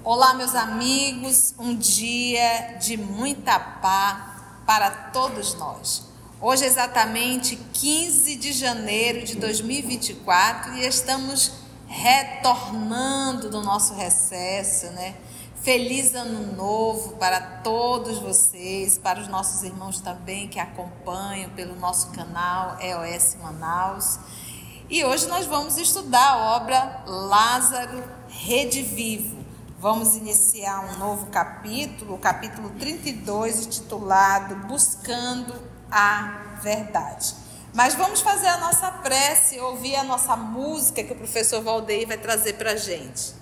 Olá, meus amigos, um dia de muita paz para todos nós. Hoje é exatamente 15 de janeiro de 2024 e estamos retornando do nosso recesso, né? Feliz ano novo para todos vocês, para os nossos irmãos também que acompanham pelo nosso canal EOS Manaus. E hoje nós vamos estudar a obra Lázaro Redivivo. Vamos iniciar um novo capítulo, o capítulo 32, intitulado Buscando a Verdade. Mas vamos fazer a nossa prece, ouvir a nossa música que o professor Valdeir vai trazer para a gente.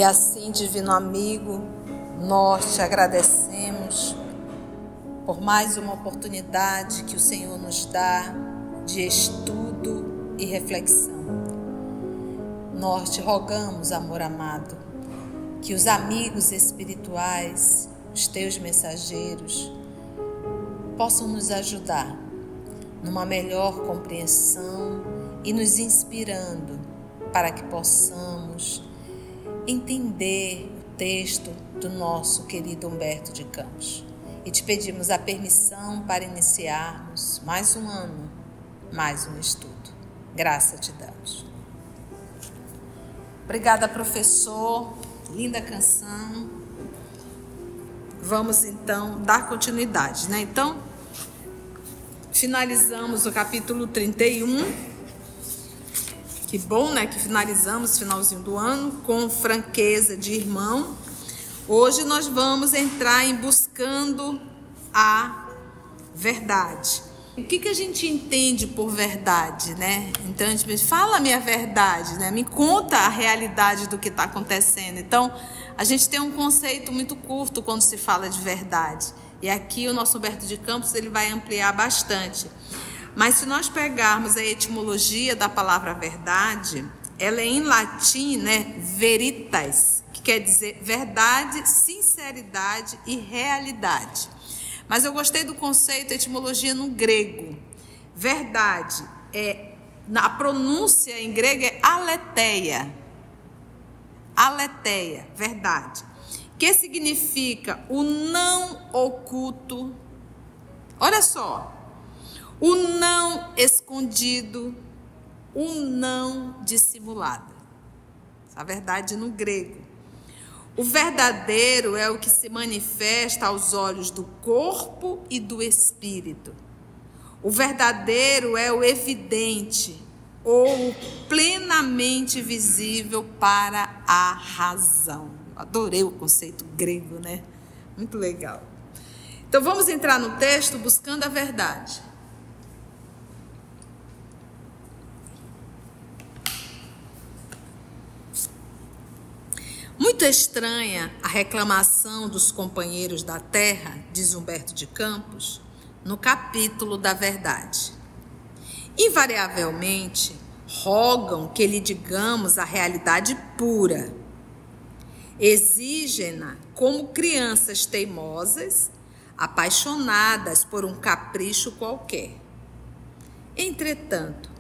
E assim, divino amigo, nós te agradecemos por mais uma oportunidade que o Senhor nos dá de estudo e reflexão. Nós te rogamos, amor amado, que os amigos espirituais, os teus mensageiros, possam nos ajudar numa melhor compreensão e nos inspirando para que possamos entender o texto do nosso querido Humberto de Campos. E te pedimos a permissão para iniciarmos mais um ano, mais um estudo. Graça te damos. Obrigada, professor. Linda canção. Vamos então dar continuidade, né? Então, finalizamos o capítulo 31. Que bom, né? Que finalizamos, finalzinho do ano, com franqueza de irmão. Hoje nós vamos entrar em buscando a verdade. O que a gente entende por verdade, né? Então a gente fala a minha verdade, né? Me conta a realidade do que está acontecendo. Então a gente tem um conceito muito curto quando se fala de verdade. E aqui o nosso Humberto de Campos ele vai ampliar bastante. Mas se nós pegarmos a etimologia da palavra verdade, ela é em latim, né? Veritas, que quer dizer verdade, sinceridade e realidade. Mas eu gostei do conceito, etimologia no grego. Verdade, a pronúncia em grego é aletheia. Aletheia, verdade. Que significa o não oculto. Olha só. O não escondido, o não dissimulado. Essa verdade no grego. O verdadeiro é o que se manifesta aos olhos do corpo e do espírito. O verdadeiro é o evidente ou plenamente visível para a razão. Adorei o conceito grego, né? Muito legal. Então vamos entrar no texto buscando a verdade. Muito estranha a reclamação dos companheiros da terra, diz Humberto de Campos, no capítulo da verdade. Invariavelmente, rogam que lhe digamos a realidade pura. Exigem-na como crianças teimosas, apaixonadas por um capricho qualquer. Entretanto,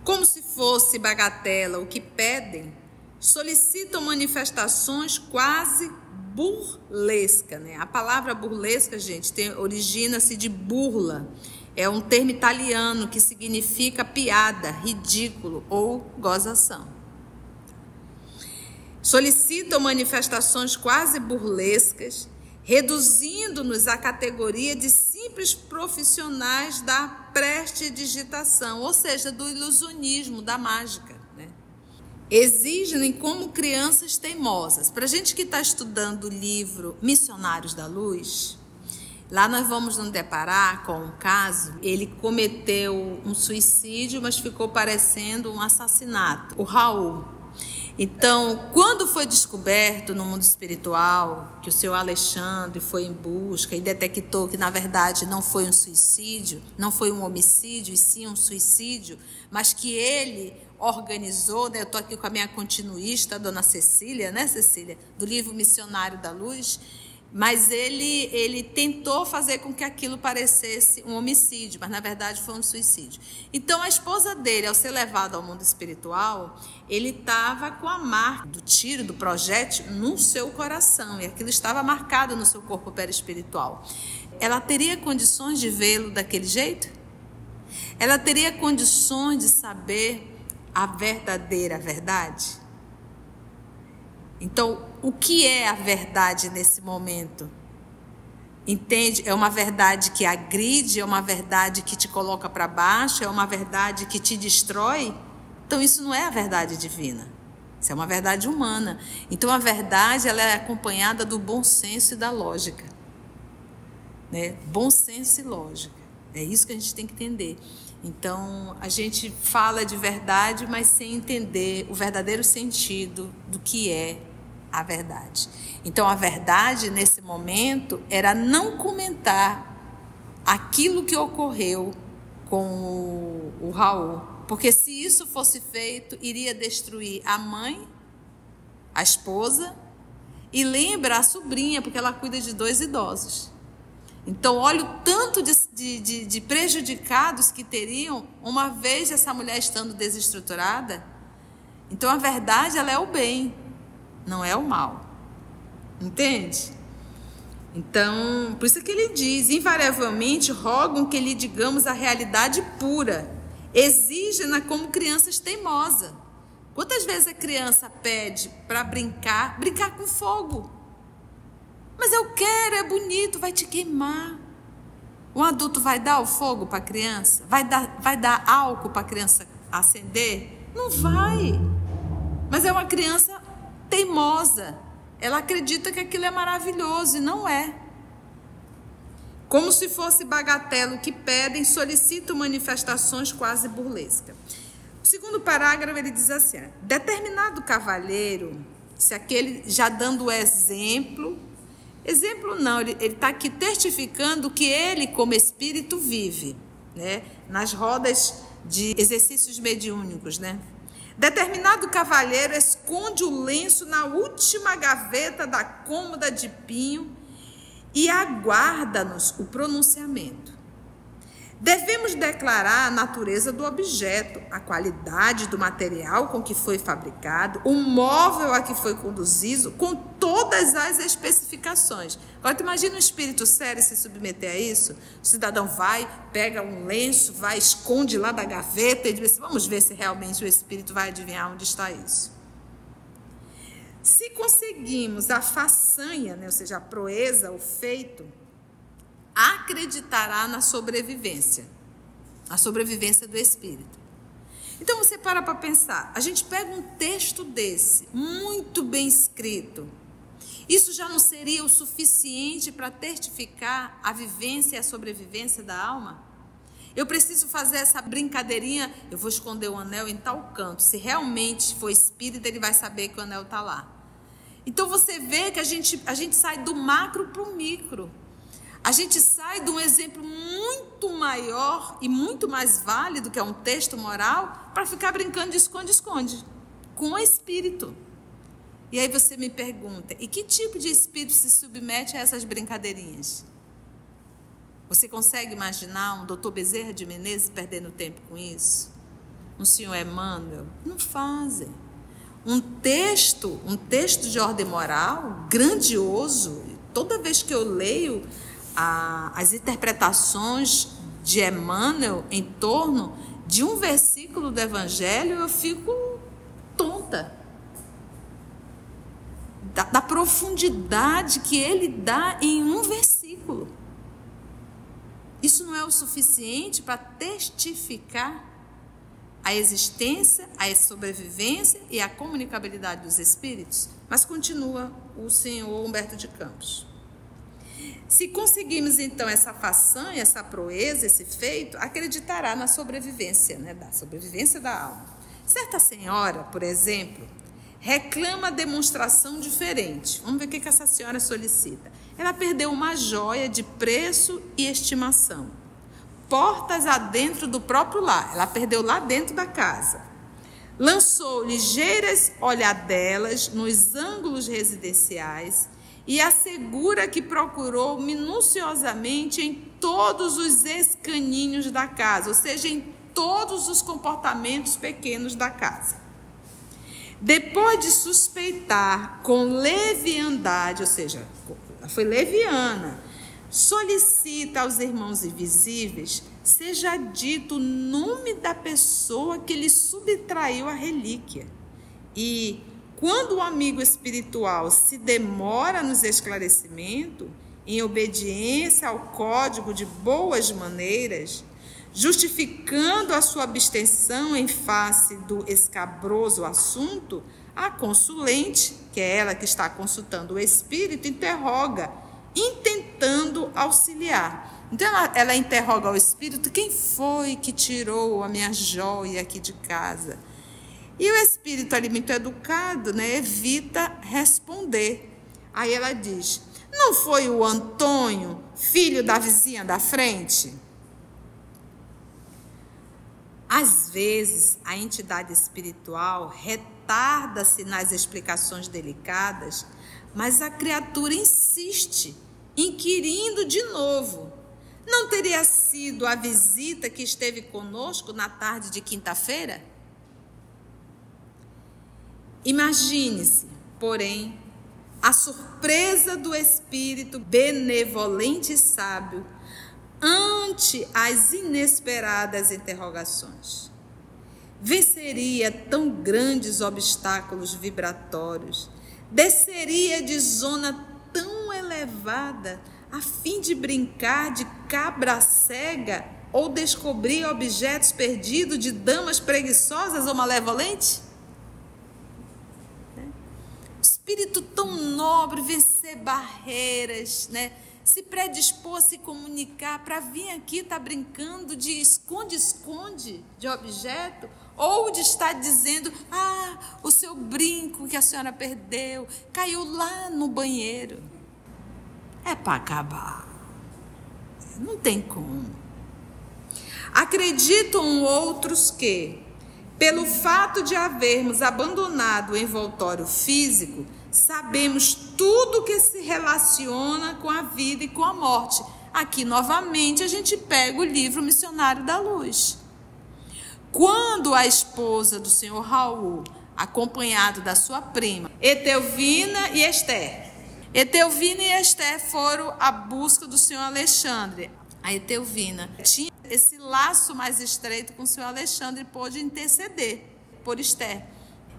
como se fosse bagatela o que pedem, solicitam manifestações quase burlescas, né? A palavra burlesca, gente, origina-se de burla. É um termo italiano que significa piada, ridículo ou gozação. Solicitam manifestações quase burlescas, reduzindo-nos à categoria de simples profissionais da prestidigitação, ou seja, do ilusionismo, da mágica. Exigem como crianças teimosas. Para a gente que está estudando o livro Missionários da Luz, lá nós vamos nos deparar com um caso. Ele cometeu um suicídio, mas ficou parecendo um assassinato. O Raul. Então, quando foi descoberto no mundo espiritual que o seu Alexandre foi em busca e detectou que, na verdade, não foi um suicídio, não foi um homicídio, e sim um suicídio, mas que ele organizou, né? Eu estou aqui com a minha continuista, a dona Cecília, né, Cecília? Do livro Missionário da Luz. Mas ele tentou fazer com que aquilo parecesse um homicídio, mas na verdade foi um suicídio. Então a esposa dele, ao ser levada ao mundo espiritual, ele estava com a marca do tiro, do projétil, no seu coração, e aquilo estava marcado no seu corpo perispiritual. Ela teria condições de vê-lo daquele jeito? Ela teria condições de saber a verdadeira verdade? Então, o que é a verdade nesse momento? Entende? É uma verdade que agride, é uma verdade que te coloca para baixo, é uma verdade que te destrói? Então, isso não é a verdade divina. Isso é uma verdade humana. Então, a verdade ela é acompanhada do bom senso e da lógica. Né? Bom senso e lógica. É isso que a gente tem que entender. Então, a gente fala de verdade, mas sem entender o verdadeiro sentido do que é a verdade. Então, a verdade, nesse momento, era não comentar aquilo que ocorreu com o Raul. Porque se isso fosse feito, iria destruir a mãe, a esposa, e lembra a sobrinha, porque ela cuida de 2 idosos. Então, olha o tanto de prejudicados que teriam uma vez essa mulher estando desestruturada. Então, a verdade ela é o bem, não é o mal. Entende? Então, por isso que ele diz, invariavelmente rogam que lhe digamos a realidade pura, exigem-na como crianças teimosas. Quantas vezes a criança pede para brincar com fogo? Mas eu quero, é bonito, vai te queimar. Um adulto vai dar o fogo para a criança? Vai dar álcool para a criança acender? Não vai. Mas é uma criança teimosa. Ela acredita que aquilo é maravilhoso e não é. Como se fosse bagatela o que pedem, solicitam manifestações quase burlescas. O segundo parágrafo ele diz assim: determinado cavalheiro, se aquele já dando o exemplo não, ele está aqui testificando que ele como espírito vive, né? Nas rodas de exercícios mediúnicos, né? Determinado cavalheiro esconde o lenço na última gaveta da cômoda de pinho e aguarda-nos o pronunciamento. Devemos declarar a natureza do objeto, a qualidade do material com que foi fabricado, o móvel a que foi conduzido, com todas as especificações. Agora, tu imagina um espírito sério se submeter a isso? O cidadão vai, pega um lenço, vai, esconde lá da gaveta e diz assim, vamos ver se realmente o espírito vai adivinhar onde está isso. Se conseguimos a façanha, né, ou seja, a proeza, o feito, acreditará na sobrevivência, a sobrevivência do espírito. Então você para pensar, a gente pega um texto desse, muito bem escrito, isso já não seria o suficiente para testificar a vivência e a sobrevivência da alma? Eu preciso fazer essa brincadeirinha, eu vou esconder o anel em tal canto, se realmente for espírita ele vai saber que o anel está lá. Então você vê que a gente sai do macro para o micro. A gente sai de um exemplo muito maior e muito mais válido, que é um texto moral, para ficar brincando de esconde-esconde, com o espírito. E aí você me pergunta, e que tipo de espírito se submete a essas brincadeirinhas? Você consegue imaginar um doutor Bezerra de Menezes perdendo tempo com isso? Um senhor Emmanuel? Não fazem. Um texto de ordem moral, grandioso. Toda vez que eu leio as interpretações de Emmanuel em torno de um versículo do Evangelho, eu fico tonta. Da profundidade que ele dá em um versículo. Isso não é o suficiente para testificar a existência, a sobrevivência e a comunicabilidade dos espíritos? Mas continua o senhor Humberto de Campos. Se conseguimos, então, essa façanha, essa proeza, esse feito, acreditará na sobrevivência, né, da sobrevivência da alma. Certa senhora, por exemplo, reclama demonstração diferente. Vamos ver o que essa senhora solicita. Ela perdeu uma joia de preço e estimação. Portas adentro do próprio lar. Ela perdeu lá dentro da casa. Lançou ligeiras olhadelas nos ângulos residenciais e assegura que procurou minuciosamente em todos os escaninhos da casa, ou seja, em todos os comportamentos pequenos da casa. Depois de suspeitar com leviandade, ou seja, foi leviana, solicita aos irmãos invisíveis, seja dito o nome da pessoa que lhe subtraiu a relíquia. E, quando o amigo espiritual se demora nos esclarecimentos, em obediência ao código de boas maneiras, justificando a sua abstenção em face do escabroso assunto, a consulente, que é ela que está consultando o espírito, interroga, intentando auxiliar. Então ela interroga ao espírito, quem foi que tirou a minha joia aqui de casa? E o espírito ali muito educado, né, evita responder. Aí ela diz, não foi o Antônio, filho da vizinha da frente? Às vezes, a entidade espiritual retarda-se nas explicações delicadas, mas a criatura insiste, inquirindo de novo. Não teria sido a visita que esteve conosco na tarde de quinta-feira? Imagine-se, porém, a surpresa do espírito benevolente e sábio ante as inesperadas interrogações. Venceria tão grandes obstáculos vibratórios, desceria de zona tão elevada a fim de brincar de cabra cega ou descobrir objetos perdidos de damas preguiçosas ou malevolentes? Espírito tão nobre, vencer barreiras, né? Se predispor a se comunicar para vir aqui estar brincando de esconde-esconde de objeto, ou de estar dizendo, o seu brinco que a senhora perdeu caiu lá no banheiro. É para acabar. Não tem como. Acreditam outros que, pelo fato de havermos abandonado o envoltório físico, sabemos tudo que se relaciona com a vida e com a morte. Aqui, novamente, a gente pega o livro Missionário da Luz. Quando a esposa do senhor Raul, acompanhado da sua prima, Etelvina e Esther, Etelvina e Esther foram à busca do senhor Alexandre. A Etelvina tinha esse laço mais estreito com o senhor Alexandre e pôde interceder por Esther.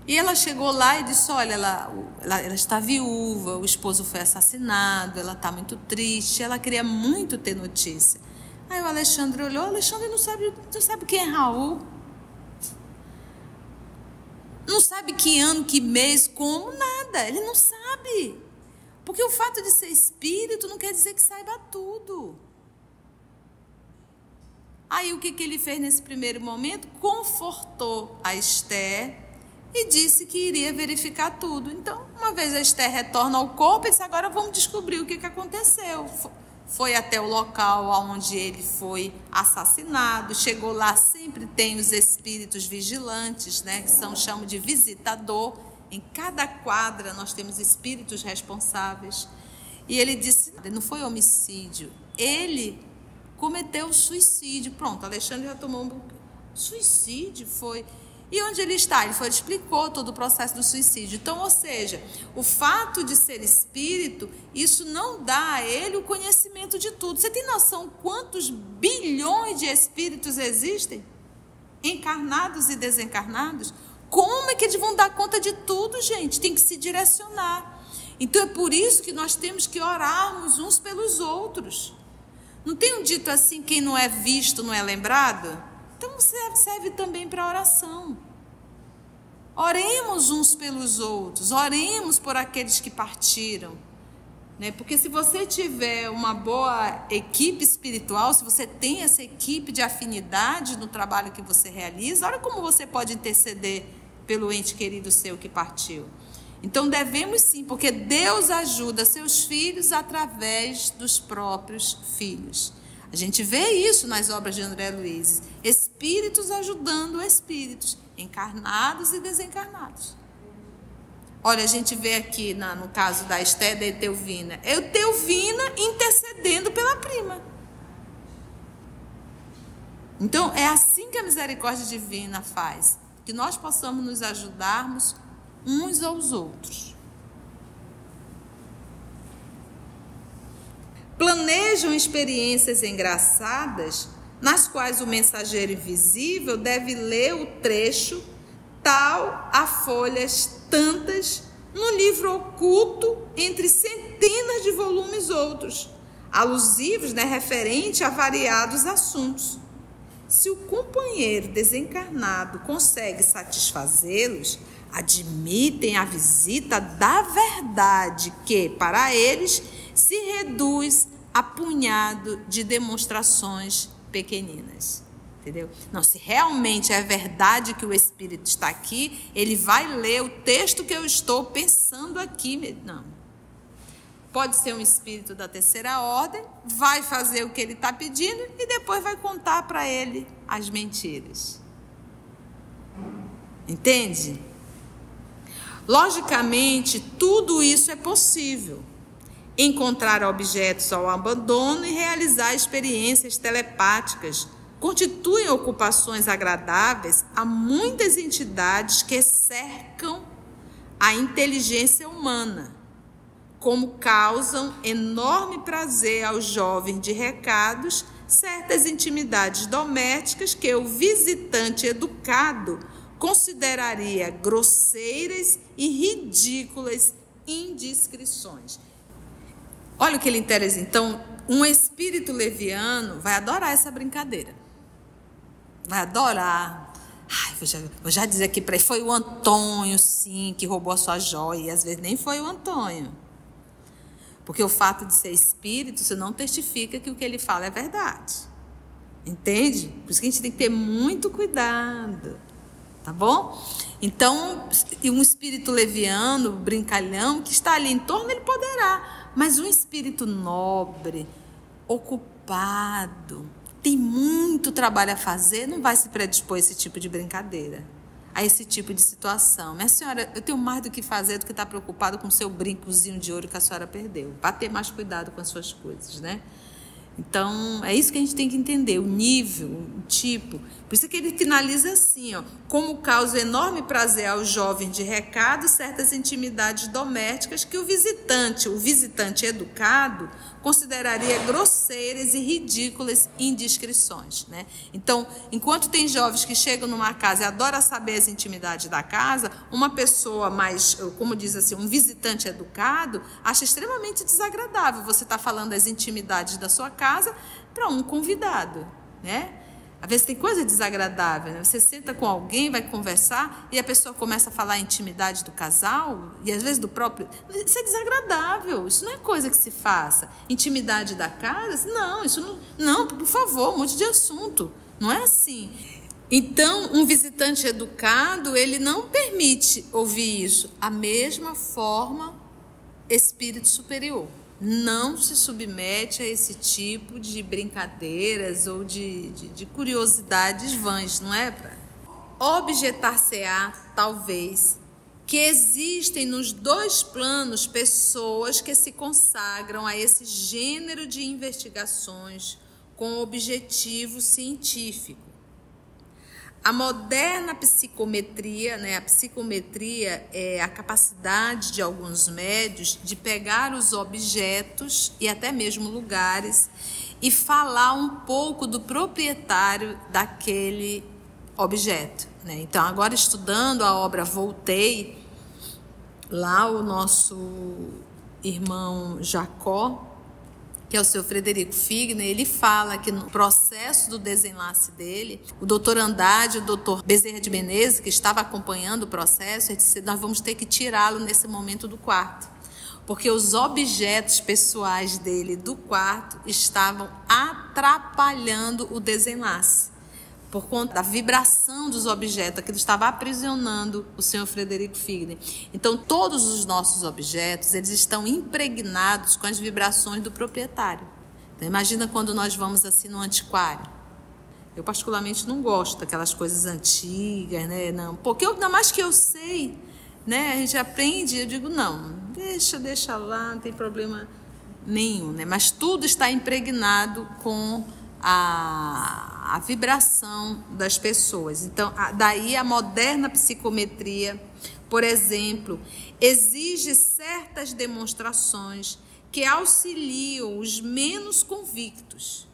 E ela chegou lá e disse, olha, ela está viúva, o esposo foi assassinado, ela está muito triste, ela queria muito ter notícia. Aí o Alexandre olhou, Alexandre não sabe quem é Raul. Não sabe que ano, que mês, como, nada, ele não sabe. Porque o fato de ser espírito não quer dizer que saiba tudo. Aí o que ele fez nesse primeiro momento? Confortou a Esther e disse que iria verificar tudo. Então, uma vez a Esther retorna ao corpo, e disse, agora vamos descobrir o que aconteceu. Foi até o local onde ele foi assassinado, chegou lá, sempre tem os espíritos vigilantes, né, que chamam de visitador. Em cada quadra nós temos espíritos responsáveis. E ele disse, não foi homicídio, ele cometeu suicídio. Pronto, Alexandre já tomou um suicídio, foi. E onde ele está? Ele explicou todo o processo do suicídio. Então, ou seja, o fato de ser espírito, isso não dá a ele o conhecimento de tudo. Você tem noção quantos bilhões de espíritos existem? Encarnados e desencarnados? Como é que eles vão dar conta de tudo, gente? Tem que se direcionar. Então, é por isso que nós temos que orarmos uns pelos outros. Não tem um dito assim, quem não é visto não é lembrado? Então serve também para oração. Oremos uns pelos outros, oremos por aqueles que partiram, né? Porque se você tiver uma boa equipe espiritual, se você tem essa equipe de afinidade no trabalho que você realiza, olha como você pode interceder pelo ente querido seu que partiu. Então devemos sim, porque Deus ajuda seus filhos através dos próprios filhos. A gente vê isso nas obras de André Luiz. Espíritos ajudando espíritos, encarnados e desencarnados. Olha, a gente vê aqui no caso da Esther e da Etelvina. Etelvina intercedendo pela prima. Então, é assim que a misericórdia divina faz. Que nós possamos nos ajudarmos uns aos outros. Planejam experiências engraçadas, nas quais o mensageiro invisível deve ler o trecho tal a folhas tantas, no livro oculto entre centenas de volumes outros, alusivos, né, referente a variados assuntos. Se o companheiro desencarnado consegue satisfazê-los, admitem a visita da verdade que, para eles, se reduz a punhado de demonstrações pequeninas. Entendeu? Não, se realmente é verdade que o Espírito está aqui, ele vai ler o texto que eu estou pensando aqui. Não. Pode ser um espírito da terceira ordem, vai fazer o que ele está pedindo e depois vai contar para ele as mentiras. Entende? Logicamente, tudo isso é possível. Encontrar objetos ao abandono e realizar experiências telepáticas constituem ocupações agradáveis a muitas entidades que cercam a inteligência humana, como causam enorme prazer aos jovens de recados certas intimidades domésticas que o visitante educado consideraria grosseiras e ridículas indiscrições. Olha o que ele interessa. Então, um espírito leviano vai adorar essa brincadeira. Vai adorar. Ai, vou já dizer aqui para ele, foi o Antônio, sim, que roubou a sua joia. E às vezes nem foi o Antônio. Porque o fato de ser espírito, isso não testifica que o que ele fala é verdade. Entende? Por isso que a gente tem que ter muito cuidado. Tá bom? Então, um espírito leviano, brincalhão, que está ali em torno, ele poderá. Mas um espírito nobre, ocupado, tem muito trabalho a fazer, não vai se predispor a esse tipo de brincadeira, a esse tipo de situação. Minha senhora, eu tenho mais do que fazer do que estar preocupado com o seu brincozinho de ouro que a senhora perdeu. Para ter mais cuidado com as suas coisas, né? Então, é isso que a gente tem que entender, o nível, o tipo. Por isso que ele finaliza assim, ó, como causa enorme prazer ao jovem de recado certas intimidades domésticas que o visitante educado, consideraria grosseiras e ridículas indiscrições, né? Então, enquanto tem jovens que chegam numa casa e adoram saber as intimidades da casa, uma pessoa mais, como diz assim, um visitante educado, acha extremamente desagradável você estar falando das intimidades da sua casa para um convidado, né? Às vezes tem coisa desagradável, né? Você senta com alguém, vai conversar e a pessoa começa a falar a intimidade do casal e às vezes do próprio... Isso é desagradável, isso não é coisa que se faça. Intimidade da casa? Não, isso não... Não, por favor, um monte de assunto. Não é assim. Então, um visitante educado, ele não permite ouvir isso. A mesma forma, espírito superior. Não se submete a esse tipo de brincadeiras ou de curiosidades vãs, não é? Objetar-se-á, talvez, que existem nos dois planos pessoas que se consagram a esse gênero de investigações com objetivo científico. A moderna psicometria, né? A psicometria é a capacidade de alguns médios de pegar os objetos e até mesmo lugares e falar um pouco do proprietário daquele objeto, né? Então, agora estudando a obra Voltei, lá o nosso irmão Jacó, que é o seu Frederico Figner, ele fala que no processo do desenlace dele, o doutor Andrade, o doutor Bezerra de Menezes, que estava acompanhando o processo, ele disse, nós vamos ter que tirá-lo nesse momento do quarto, porque os objetos pessoais dele do quarto estavam atrapalhando o desenlace, por conta da vibração dos objetos, aquilo estava aprisionando o senhor Frederico Figner. Então, todos os nossos objetos, eles estão impregnados com as vibrações do proprietário. Então, imagina quando nós vamos assim no antiquário. Eu, particularmente, não gosto daquelas coisas antigas, né? Não, porque ainda mais que eu sei, né? A gente aprende, eu digo, não, deixa lá, não tem problema nenhum, né? Mas tudo está impregnado com a vibração das pessoas. Então, daí a moderna psicometria, por exemplo, exige certas demonstrações que auxiliam os menos convictos.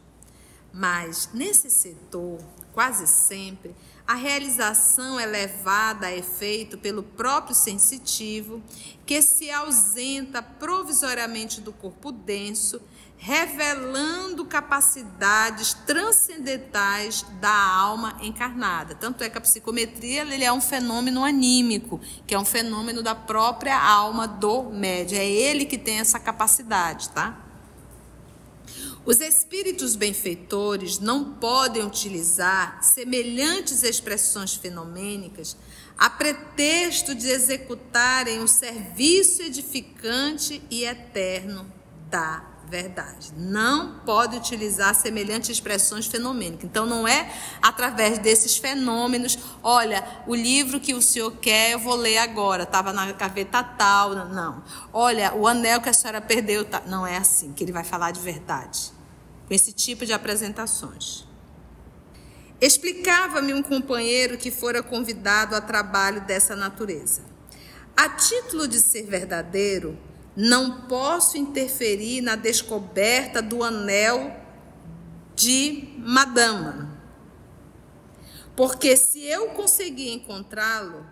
Mas, nesse setor, quase sempre, a realização é levada a efeito pelo próprio sensitivo, que se ausenta provisoriamente do corpo denso, revelando capacidades transcendentais da alma encarnada. Tanto é que a psicometria ele é um fenômeno anímico, que é um fenômeno da própria alma do médium. É ele que tem essa capacidade, tá? Os espíritos benfeitores não podem utilizar semelhantes expressões fenomênicas a pretexto de executarem o serviço edificante e eterno da verdade. Não pode utilizar semelhantes expressões fenomênicas. Então, não é através desses fenômenos, olha, o livro que o senhor quer, eu vou ler agora, estava na gaveta tal, não. Olha, o anel que a senhora perdeu, tá. Não é assim que ele vai falar de verdade, com esse tipo de apresentações. Explicava-me um companheiro que fora convidado a trabalho dessa natureza. A título de ser verdadeiro, não posso interferir na descoberta do anel de Madama, porque se eu conseguir encontrá-lo,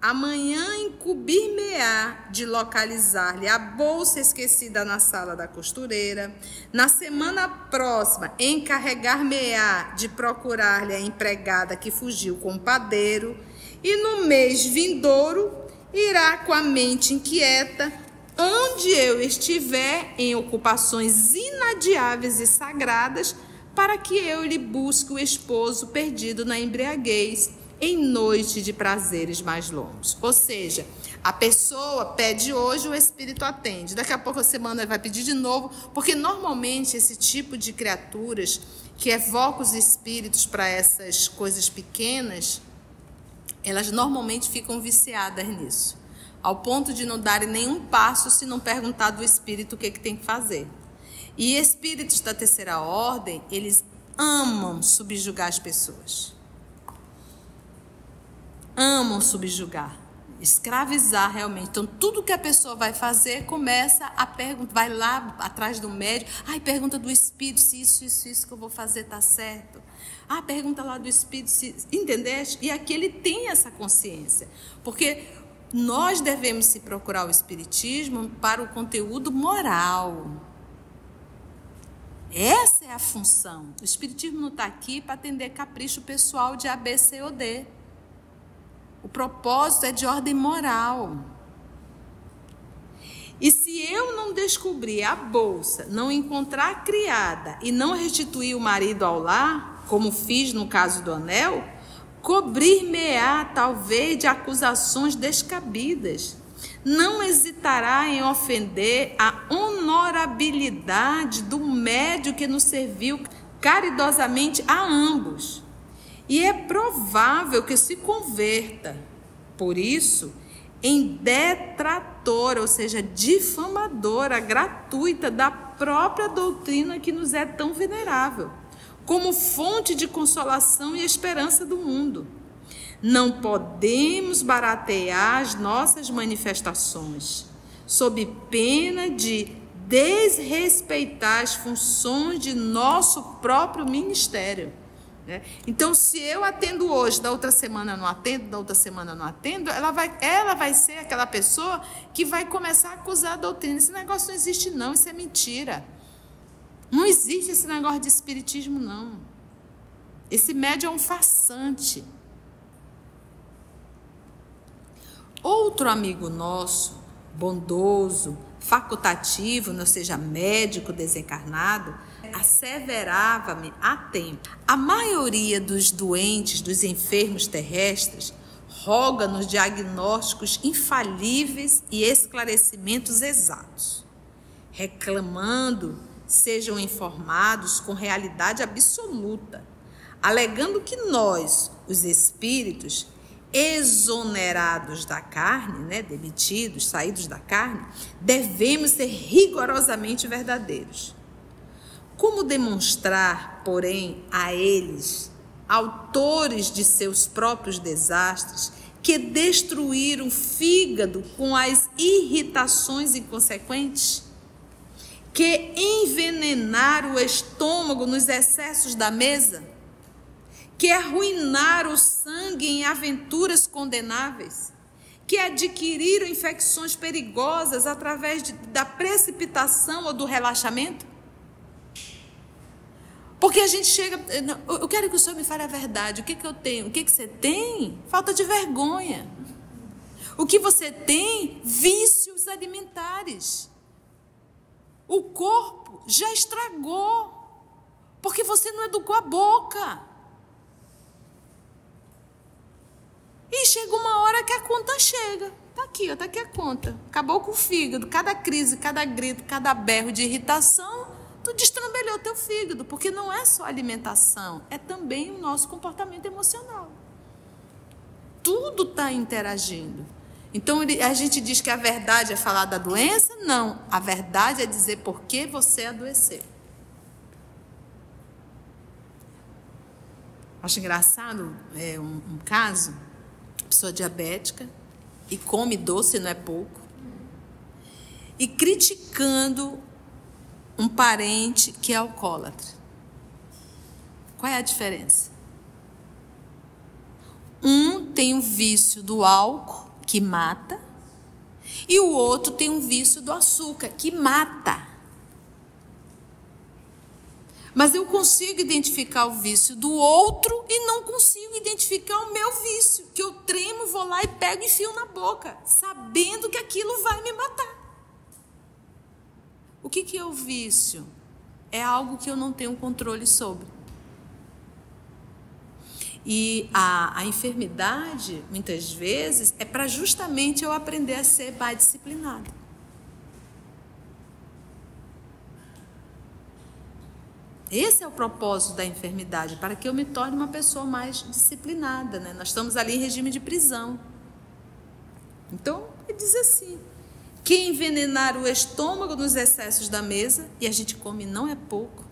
amanhã incumbir-me-á de localizar-lhe a bolsa esquecida na sala da costureira. Na semana próxima, encarregar-me-á de procurar-lhe a empregada que fugiu com o padeiro. E no mês vindouro, irá com a mente inquieta, onde eu estiver, em ocupações inadiáveis e sagradas, para que eu lhe busque o esposo perdido na embriaguez, em noite de prazeres mais longos. Ou seja, a pessoa pede hoje, o Espírito atende. Daqui a pouco a semana vai pedir de novo, porque normalmente esse tipo de criaturas que evoca os espíritos para essas coisas pequenas, elas normalmente ficam viciadas nisso, ao ponto de não darem nenhum passo se não perguntar do espírito o que tem que fazer. E espíritos da terceira ordem, eles amam subjugar as pessoas. Amam subjugar, escravizar realmente. Então, tudo que a pessoa vai fazer, começa a perguntar, vai lá atrás do médico, pergunta do espírito se isso que eu vou fazer está certo. Pergunta lá do espírito se... Entendeste? E aqui ele tem essa consciência, porque nós devemos se procurar o espiritismo para o conteúdo moral. Essa é a função. O espiritismo não está aqui para atender capricho pessoal de A, B, C ou D. O propósito é de ordem moral. E se eu não descobrir a bolsa, não encontrar a criada e não restituir o marido ao lar, como fiz no caso do anel, cobrir-me-á talvez de acusações descabidas. Não hesitará em ofender a honorabilidade do médium que nos serviu caridosamente a ambos. E é provável que se converta, por isso, em detratora, ou seja, difamadora gratuita da própria doutrina que nos é tão venerável, como fonte de consolação e esperança do mundo. Não podemos baratear as nossas manifestações, sob pena de desrespeitar as funções de nosso próprio ministério. Então, se eu atendo hoje, da outra semana não atendo, da outra semana não atendo, ela vai ser aquela pessoa que vai começar a acusar a doutrina. Esse negócio não existe não, isso é mentira. Não existe esse negócio de espiritismo não. Esse médium é um farsante. Outro amigo nosso, bondoso, facultativo, ou seja, médico desencarnado, asseverava-me há tempo: a maioria dos doentes, dos enfermos terrestres, roga-nos diagnósticos infalíveis e esclarecimentos exatos, reclamando sejam informados com realidade absoluta, alegando que nós, os espíritos, exonerados da carne, demitidos, saídos da carne, devemos ser rigorosamente verdadeiros. Como demonstrar, porém, a eles, autores de seus próprios desastres, que destruíram o fígado com as irritações inconsequentes, que envenenaram o estômago nos excessos da mesa, que arruinaram o sangue em aventuras condenáveis, que adquiriram infecções perigosas através da precipitação ou do relaxamento? Porque a gente chega, eu quero que o senhor me fale a verdade, o que eu tenho? O que você tem? Falta de vergonha. O que você tem? Vícios alimentares. O corpo já estragou, porque você não educou a boca. E chega uma hora que a conta chega. Está aqui, está aqui a conta. Acabou com o fígado. Cada crise, cada grito, cada berro de irritação, tu destrambelhou teu fígado, porque não é só alimentação, é também o nosso comportamento emocional. Tudo está interagindo. Então, a gente diz que a verdade é falar da doença? Não, a verdade é dizer por que você adoeceu. Acho engraçado um caso, pessoa diabética, e come doce, não é pouco, e criticando um parente que é alcoólatra. Qual é a diferença? Um tem o vício do álcool que mata, e o outro tem um vício do açúcar, que mata. Mas eu consigo identificar o vício do outro e não consigo identificar o meu vício, que eu tremo, vou lá e pego e enfio na boca, sabendo que aquilo vai me matar. O que é o vício? É algo que eu não tenho controle sobre. E a enfermidade, muitas vezes, é para justamente eu aprender a ser mais disciplinada. Esse é o propósito da enfermidade, para que eu me torne uma pessoa mais disciplinada, né? Nós estamos ali em regime de prisão. Então, ele diz assim: que envenenar o estômago nos excessos da mesa, e a gente come não é pouco,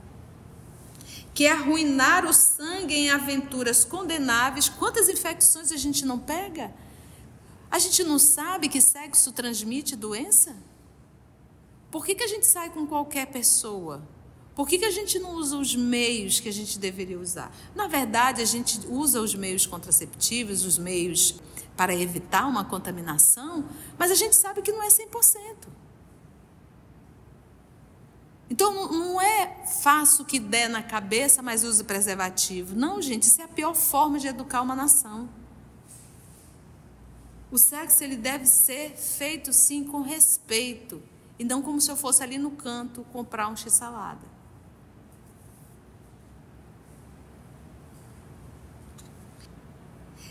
que arruinar o sangue em aventuras condenáveis. Quantas infecções a gente não pega? A gente não sabe que sexo transmite doença? Por que a gente sai com qualquer pessoa? Por que a gente não usa os meios que a gente deveria usar? Na verdade, a gente usa os meios contraceptivos, os meios para evitar uma contaminação, mas a gente sabe que não é 100%. Então, não é faça o que der na cabeça, mas use preservativo. Não, gente, isso é a pior forma de educar uma nação. O sexo, ele deve ser feito, sim, com respeito, e não como se eu fosse ali no canto comprar um x-salada.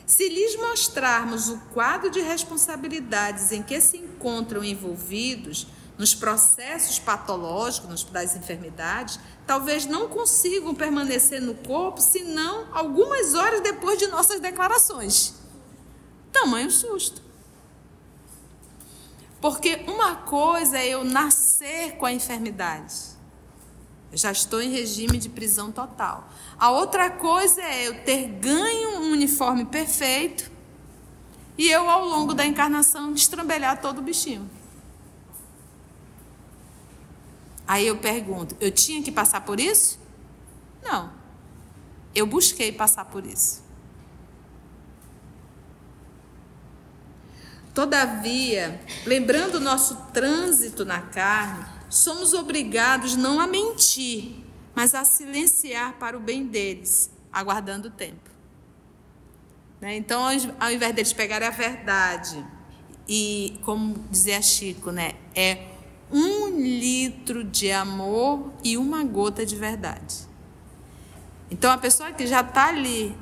Se lhes mostrarmos o quadro de responsabilidades em que se encontram envolvidos nos processos patológicos das enfermidades, talvez não consigam permanecer no corpo senão algumas horas depois de nossas declarações. Tamanho susto. Porque uma coisa é eu nascer com a enfermidade. Eu já estou em regime de prisão total. A outra coisa é eu ter ganho um uniforme perfeito e eu, ao longo da encarnação, destrambelhar todo o bichinho. Aí eu pergunto, eu tinha que passar por isso? Não. Eu busquei passar por isso. Todavia, lembrando o nosso trânsito na carne, somos obrigados não a mentir, mas a silenciar para o bem deles, aguardando o tempo. Então, ao invés deles pegarem a verdade, e como dizia Chico, é 1 litro de amor e 1 gota de verdade. Então, a pessoa que já está ali,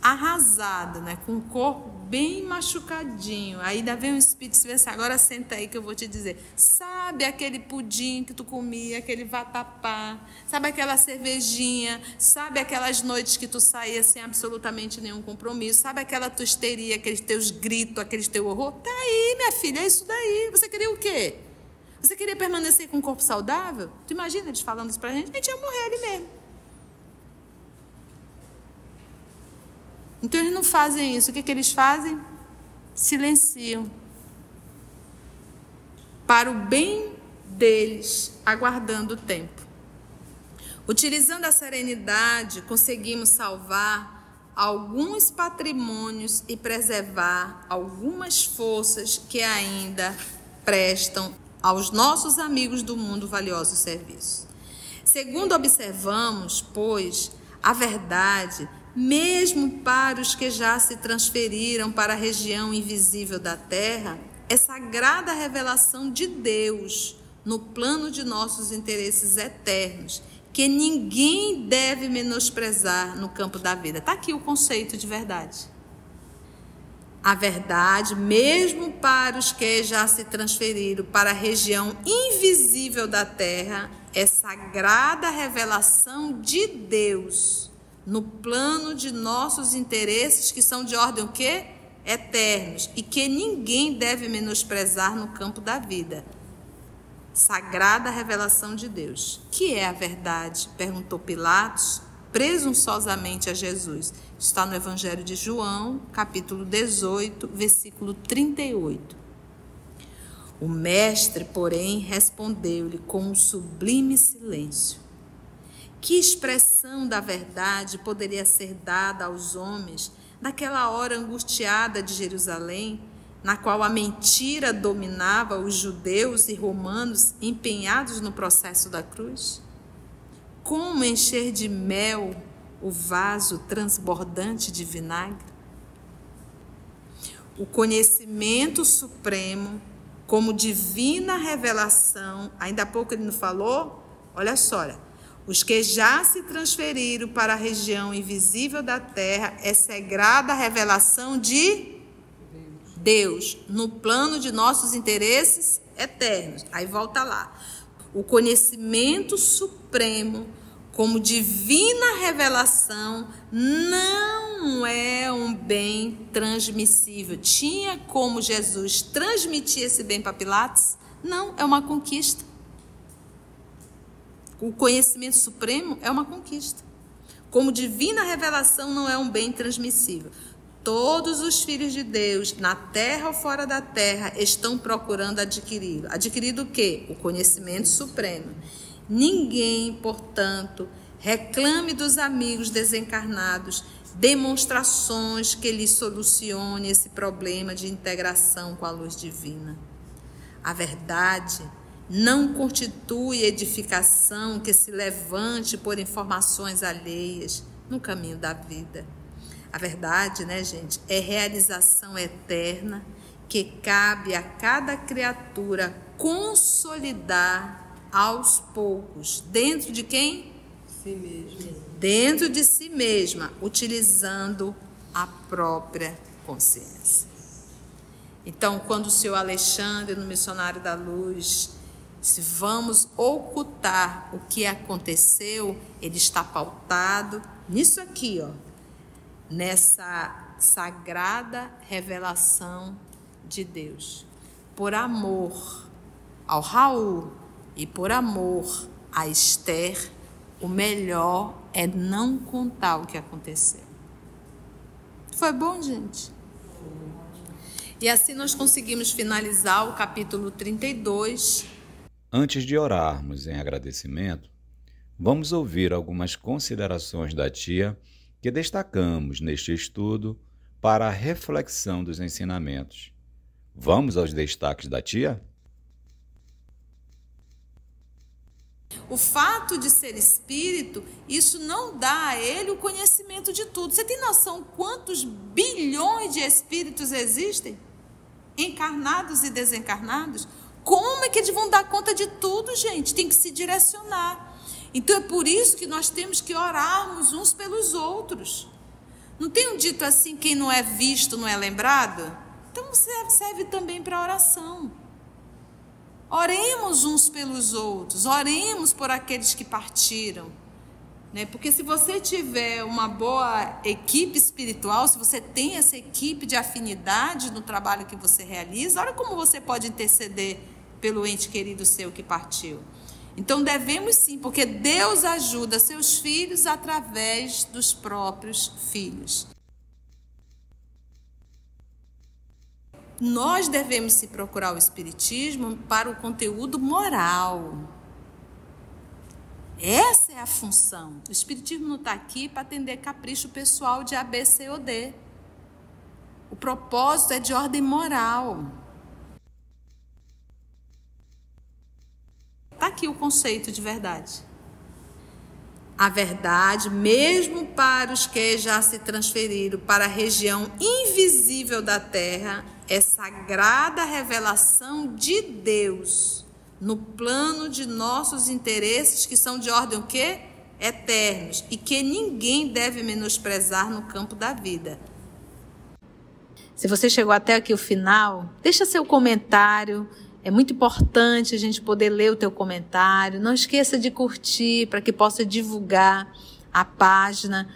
arrasada, com o corpo bem machucadinho, aí ainda vem um espírito e diz assim: agora senta aí que eu vou te dizer. Sabe aquele pudim que tu comia, aquele vatapá, sabe aquela cervejinha, sabe aquelas noites que tu saía sem absolutamente nenhum compromisso, sabe aquela tua histeria, aqueles teus gritos, aqueles teu horror? Tá aí, minha filha, é isso daí. Você queria o quê? Você queria permanecer com um corpo saudável? Tu imagina eles falando isso pra gente? A gente ia morrer ali mesmo. Então, eles não fazem isso. O que eles fazem? Silenciam. Para o bem deles, aguardando o tempo. Utilizando a serenidade, conseguimos salvar alguns patrimônios e preservar algumas forças que ainda prestam aos nossos amigos do mundo valiosos serviços. Segundo observamos, pois, a verdade, mesmo para os que já se transferiram para a região invisível da terra, é sagrada revelação de Deus no plano de nossos interesses eternos, que ninguém deve menosprezar no campo da vida. Está aqui o conceito de verdade. A verdade, mesmo para os que já se transferiram para a região invisível da terra, é sagrada revelação de Deus no plano de nossos interesses, que são de ordem o quê? Eternos, e que ninguém deve menosprezar no campo da vida. Sagrada revelação de Deus. Que é a verdade? Perguntou Pilatos, presunçosamente a Jesus. Está no Evangelho de João, capítulo 18, versículo 38. O mestre, porém, respondeu-lhe com um sublime silêncio. Que expressão da verdade poderia ser dada aos homens naquela hora angustiada de Jerusalém, na qual a mentira dominava os judeus e romanos empenhados no processo da cruz? Como encher de mel o vaso transbordante de vinagre? O conhecimento supremo, como divina revelação, ainda há pouco ele não falou? Olha só, os que já se transferiram para a região invisível da terra é sagrada revelação de Deus, no plano de nossos interesses eternos. Aí volta lá. O conhecimento supremo, como divina revelação, não é um bem transmissível. Tinha como Jesus transmitir esse bem para Pilatos? Não, é uma conquista. O conhecimento supremo é uma conquista. Como divina revelação, não é um bem transmissível. Todos os filhos de Deus, na terra ou fora da terra, estão procurando adquiri-lo. Adquirido o quê? O conhecimento supremo. Ninguém, portanto, reclame dos amigos desencarnados demonstrações que lhe solucione esse problema de integração com a luz divina. A verdade não constitui edificação que se levante por informações alheias no caminho da vida. A verdade, gente, é realização eterna que cabe a cada criatura consolidar aos poucos. Dentro de quem? Si mesma. Dentro de si mesma, utilizando a própria consciência. Então, quando o senhor Alexandre, no Missionário da Luz, se vamos ocultar o que aconteceu, ele está pautado nisso aqui, nessa sagrada revelação de Deus. Por amor ao Raul e por amor a Esther, o melhor é não contar o que aconteceu. Foi bom, gente? E assim nós conseguimos finalizar o capítulo 32. Antes de orarmos em agradecimento, vamos ouvir algumas considerações da tia que destacamos neste estudo para a reflexão dos ensinamentos. Vamos aos destaques da tia? O fato de ser espírito, isso não dá a ele o conhecimento de tudo. Você tem noção quantos bilhões de espíritos existem? Encarnados e desencarnados? Como é que eles vão dar conta de tudo, gente? Tem que se direcionar. Então é por isso que nós temos que orarmos uns pelos outros. Não tem um dito assim, quem não é visto não é lembrado? Então serve também para oração. Oremos uns pelos outros, oremos por aqueles que partiram. Porque se você tiver uma boa equipe espiritual, se você tem essa equipe de afinidade no trabalho que você realiza, olha como você pode interceder pelo ente querido seu que partiu. Então devemos sim, porque Deus ajuda seus filhos através dos próprios filhos. Nós devemos se procurar o Espiritismo para o conteúdo moral. Essa é a função. O Espiritismo não está aqui para atender capricho pessoal de A, B, C ou D. O propósito é de ordem moral. Está aqui o conceito de verdade. A verdade, mesmo para os que já se transferiram para a região invisível da terra, é sagrada revelação de Deus, no plano de nossos interesses, que são de ordem o quê? Eternos, e que ninguém deve menosprezar no campo da vida. Se você chegou até aqui o final, deixa seu comentário. É muito importante a gente poder ler o teu comentário. Não esqueça de curtir para que possa divulgar a página,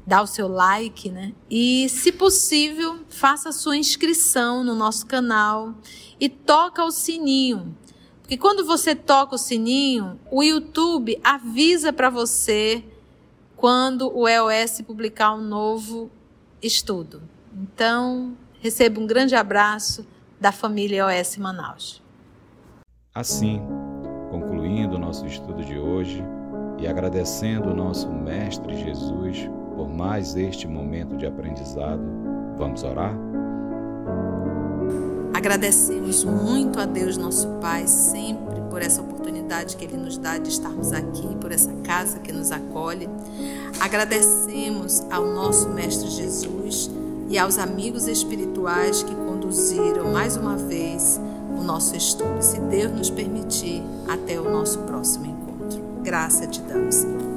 dar o seu like, E, se possível, faça a sua inscrição no nosso canal e toca o sininho. Porque quando você toca o sininho, o YouTube avisa para você quando o EOS publicar um novo estudo. Então, receba um grande abraço da família EOS Manaus. Assim, concluindo o nosso estudo de hoje e agradecendo o nosso Mestre Jesus por mais este momento de aprendizado. Vamos orar? Agradecemos muito a Deus, nosso Pai, sempre por essa oportunidade que Ele nos dá de estarmos aqui, por essa casa que nos acolhe. Agradecemos ao nosso Mestre Jesus e aos amigos espirituais que conduziram mais uma vez o nosso estudo. Se Deus nos permitir, até o nosso próximo encontro. Graça te damos, Senhor.